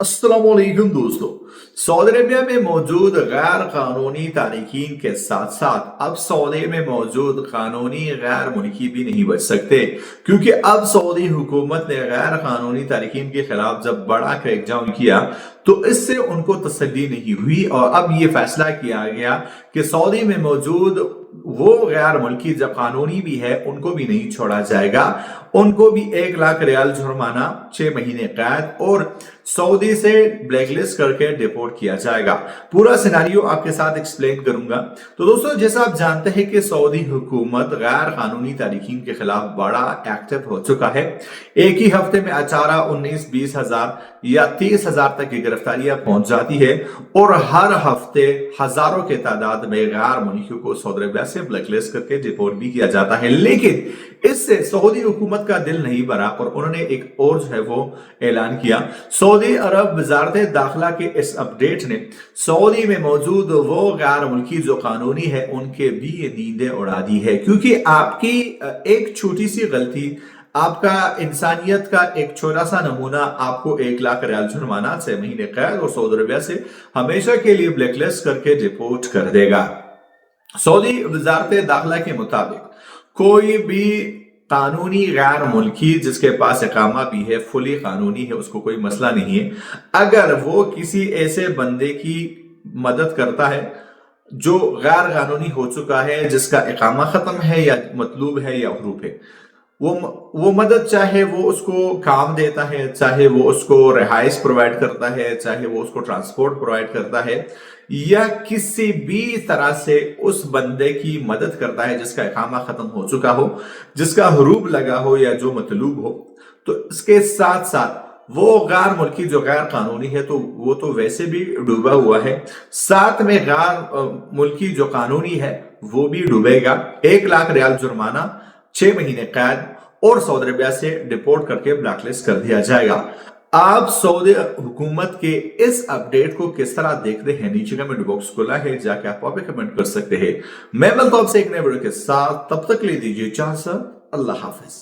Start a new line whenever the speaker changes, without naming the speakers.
अस्सलाम वालेकुम दोस्तों। सऊदी अरबिया में मौजूद गैर कानूनी तारकीन के साथ साथ अब सऊदी में मौजूद कानूनी गैर मुल्की भी नहीं बच सकते, क्योंकि अब सऊदी हुकूमत ने गैर कानूनी तारकीन के खिलाफ जब बड़ा क्रैकडाउन किया तो इससे उनको तसल्ली नहीं हुई और अब ये फैसला किया गया कि सऊदी में मौजूद वो गैर मुल्की जो कानूनी भी है उनको भी नहीं छोड़ा जाएगा। उनको भी 1 लाख रियाल जुर्माना, 6 महीने कैद और सऊदी से ब्लैकलिस्ट करके डिपोर्ट किया जाएगा। पूरा सिनारियो आपके साथ एक्सप्लेन करूंगा। तो दोस्तों, जैसा आप जानते हैं कि सऊदी हुकूमत गैर कानूनी तारकीन के खिलाफ बड़ा एक्टिव हो चुका है। एक ही हफ्ते में 18, 19, 20 हजार या 30 हजार तक की गिरफ्तारियां पहुंच जाती है और हर हफ्ते हजारों के तादाद में गैर मुल्कियों को सऊदी अरबिया से ब्लैकलिस्ट करके डिपोर्ट भी किया जाता है। लेकिन इससे सऊदी हुकूमत का दिल नहीं भरा और उन्होंने एक और जो है वो ऐलान किया। सऊदी अरब वजारत दाखिला के इस अपडेट ने सऊदी में मौजूद वो गैर मुल्की जो कानूनी है उनके भी ये नींदें उड़ा दी है, क्योंकि आपकी एक छोटी सी गलती, आपका इंसानियत का एक छोटा सा नमूना आपको 1 लाख रियाल जुर्माना, 6 महीने कैद और सऊदी अरबिया से हमेशा के लिए ब्लैकलिस्ट करके डिपोर्ट कर देगा। सऊदी वजारत दाखिला के मुताबिक कोई भी कानूनी गैर मुल्की जिसके पास इकामा भी है, फुली कानूनी है, उसको कोई मसला नहीं है, अगर वो किसी ऐसे बंदे की मदद करता है जो गैर कानूनी हो चुका है, जिसका इकामा खत्म है या मतलूब है या हरूफ है, वो मदद, चाहे वो उसको काम देता है, चाहे वो उसको रिहाइश प्रोवाइड करता है, चाहे वो उसको ट्रांसपोर्ट प्रोवाइड करता है, या किसी भी तरह से उस बंदे की मदद करता है जिसका इकामा खत्म हो चुका हो, जिसका हरूब लगा हो या जो मतलूब हो, तो इसके साथ साथ वो गैर मुल्की जो गैर कानूनी है तो वो तो वैसे भी डूबा हुआ है, साथ में गैर मुल्की जो कानूनी है वो भी डूबेगा। 1 लाख रियाल जुर्माना, 6 महीने कैद और सऊदी अरबिया से डिपोर्ट करके ब्लैकलिस्ट कर दिया जाएगा। आप सऊदी हुकूमत के इस अपडेट को किस तरह देखते हैं? नीचे कमेंट बॉक्स खुला है, जाके आप वहां पे कमेंट कर सकते हैं। मैं मिलता हूं आपसे एक नए वीडियो के साथ, तब तक ले दीजिए इजाजत। अल्लाह हाफिज।